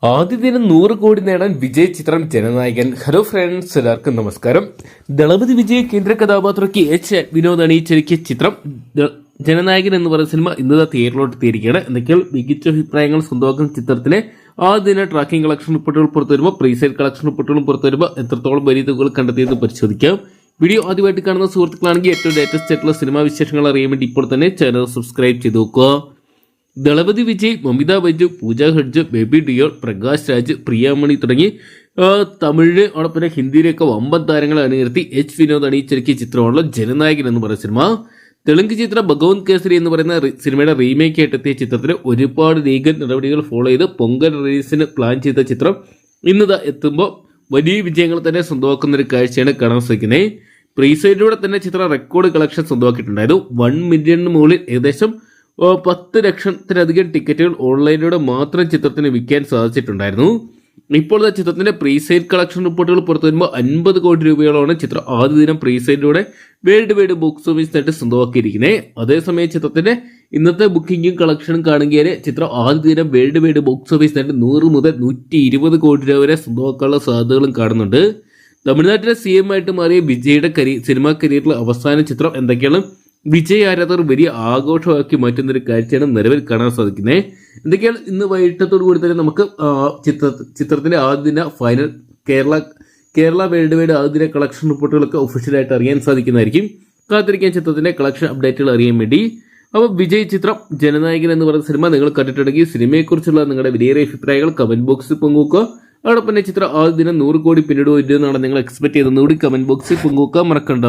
ആദ്യ ദിനം 100 കോടി നേടാൻ വിജയ് ചിത്രം ജനനായകൻ. ഹലോ ഫ്രണ്ട്സ്, എല്ലാവർക്കും നമസ്കാരം. ദളപതി വിജയ് കേന്ദ്ര കഥാപാത്രയ്ക്ക് എച്ച് വിനോദ് അണിയിച്ചൊരുക്കിയ ചിത്രം ജനനായകൻ എന്ന് പറയുന്ന സിനിമ ഇന്നത്തെ തിയേറ്ററിലോട്ട് എത്തിയിരിക്കുകയാണ്. എന്തൊക്കെയാണ് മികച്ച അഭിപ്രായങ്ങൾ സ്വന്തമാക്കുന്ന ചിത്രത്തിലെ ആദ്യ ദിന ട്രാക്കിംഗ് കളക്ഷൻ റിപ്പോർട്ടുകൾ പുറത്തു വരുമ്പോൾ പ്രീസെയിൽ കളക്ഷൻ റിപ്പോർട്ടുകളും പുറത്തു വരുമ്പോൾ എത്രത്തോളം വലിയ തുകകൾ കണ്ടെത്തിയത് പരിശോധിക്കാം. വീഡിയോ ആദ്യമായിട്ട് കാണുന്ന സുഹൃത്തുക്കളാണെങ്കിൽ ഏറ്റവും ലേറ്റസ്റ്റ് ആയിട്ടുള്ള സിനിമാ വിശേഷങ്ങൾ അറിയാൻ വേണ്ടി ഇപ്പോൾ തന്നെ ചാനൽ സബ്സ്ക്രൈബ് ചെയ്ത് നോക്കുക. ദളപതി വിജയ്, മമിത ബൈജു, പൂജ ഹെഡ്ജ്, ബേബി ഡിയോൾ, പ്രകാശ് രാജ്, പ്രിയാമണി തുടങ്ങി തമിഴ് അതോടൊപ്പം ഹിന്ദിയിലൊക്കെ വമ്പൻ താരങ്ങളെ അണിനിർത്തി എച്ച് വിനോദ് അണിയിച്ചൊരുക്കിയ ചിത്രമാണല്ലോ ജനനായകൻ എന്ന് പറയുന്ന സിനിമ. തെലുങ്ക് ചിത്രം ഭഗവന്ത് കേസരി എന്ന് പറയുന്ന സിനിമയുടെ റീമേക്ക് ആയിട്ട് എത്തിയ ചിത്രത്തിൽ ഒരുപാട് ലീഗൽ നടപടികൾ ഫോളോ ചെയ്ത് പൊങ്കൽ റിലീസിന് പ്ലാൻ ചെയ്ത ചിത്രം ഇന്ന് എത്തുമ്പോൾ വലിയ വിജയങ്ങൾ തന്നെ സ്വന്തമാക്കുന്ന ഒരു കാഴ്ചയാണ് കാണാൻ സാധിക്കുന്നത്. പ്രീസൈഡിലൂടെ തന്നെ ചിത്രം റെക്കോർഡ് കളക്ഷൻ സ്വന്തമാക്കിയിട്ടുണ്ടായിരുന്നു. 1 മില്യണിന് മുകളിൽ ഏകദേശം 10 ലക്ഷത്തിലധികം ടിക്കറ്റുകൾ ഓൺലൈനിലൂടെ മാത്രം ചിത്രത്തിന് വിൽക്കാൻ സാധിച്ചിട്ടുണ്ടായിരുന്നു. ഇപ്പോൾ ചിത്രത്തിന്റെ പ്രീസെയിൽ കളക്ഷൻ റിപ്പോർട്ടുകൾ പുറത്തു വരുമ്പോൾ 50 കോടി രൂപയോളമാണ് ചിത്രം ആദ്യ ദിനം പ്രീസെയിലൂടെ വേൾഡ് വൈഡ് ബോക്സ് ഓഫീസ് നേട്ട് സ്വന്തമാക്കിയിരിക്കുന്നത്. അതേസമയം ചിത്രത്തിന്റെ ഇന്നത്തെ ബുക്കിംഗും കളക്ഷനും കാണുകയാൽ ചിത്രം ആദ്യ ദിനം വേൾഡ് വൈഡ് ബോക്സ് ഓഫീസ് നേട്ട് 100 മുതൽ 120 കോടി രൂപ വരെ സ്വന്തമാക്കാനുള്ള സാധ്യതകളും കാണുന്നുണ്ട്. തമിഴ്നാട്ടിലെ CM ആയിട്ട് മാറിയ വിജയുടെ സിനിമാ കരിയറിലെ അവസാന ചിത്രം എന്തൊക്കെയാണ് വിജയ് ആരാധകർ വലിയ ആഘോഷമാക്കി മാറ്റുന്ന ഒരു കാഴ്ചയാണ് നിലവിൽ കാണാൻ സാധിക്കുന്നത്. എന്തൊക്കെയാണ് ഇന്ന് വൈകിട്ടത്തോടു കൂടി തന്നെ നമുക്ക് ചിത്രത്തിന്റെ ആദ്യ ഫൈനൽ കേരള വേൾഡ് വൈഡ് ആദ്യ കളക്ഷൻ റിപ്പോർട്ടുകളൊക്കെ ഒഫീഷ്യലായിട്ട് അറിയാൻ സാധിക്കുന്നതായിരിക്കും. കാത്തിരിക്കാൻ ചിത്രത്തിന്റെ കളക്ഷൻ അപ്ഡേറ്റുകൾ അറിയാൻ വേണ്ടി. അപ്പോൾ വിജയ് ചിത്രം ജനനായകൻ എന്ന് പറയുന്ന സിനിമ നിങ്ങൾ കണ്ടിട്ടുണ്ടെങ്കിൽ സിനിമയെക്കുറിച്ചുള്ള നിങ്ങളുടെ വലിയ അഭിപ്രായങ്ങൾ കമന്റ് ബോക്സിൽ പങ്കുവെക്കുക. അതോടൊപ്പം തന്നെ ചിത്രം ആദ്യ ദിനം 100 കോടി പിന്നിടുമോ ഇല്ലെന്നാണ് നിങ്ങൾ എക്സ്പെക്ട് ചെയ്തെന്നുകൂടി കമന്റ് ബോക്സിൽ പങ്കുവെക്കാൻ മറക്കണ്ട.